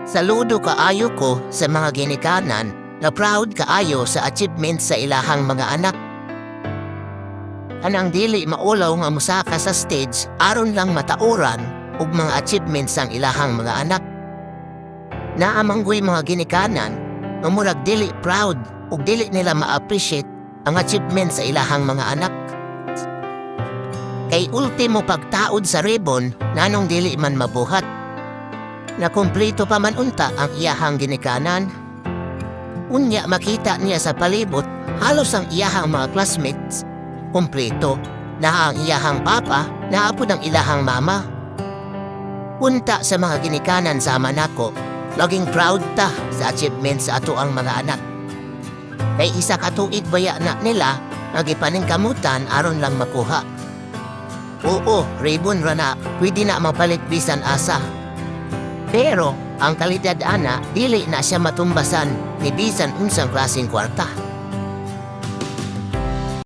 Saludo kaayo ko sa mga ginikanan na proud kaayo sa achievement sa ilahang mga anak. Anang dili maulaw nga musaka sa stage aron lang matauran ug mga achievements sang ilahang mga anak. Naamanggoy mga ginikanan nga murag dili proud ug dili nila ma-appreciate ang achievement sa ilahang mga anak. Kay ultimo pagtaod sa ribbon nanong dili man mabuhat. Nakumpleto pa man unta ang iyahang ginikanan. Unya makita niya sa palibot halos ang iyahang mga classmates kumpleto na ang iyahang papa na apo ng ilahang mama. Punta sa mga ginikanan sa manako, laging proud ta sa achievement sa ato ang mga anak. Kay isa ka tuig baya na nila nagipaningkamutan aron lang makuha. Oo, ribbon ra na, pwede na mapalit bisan asa. Pero ang kalidad ana dili na siya matumbasan ni bisan unsang klaseng kwarta.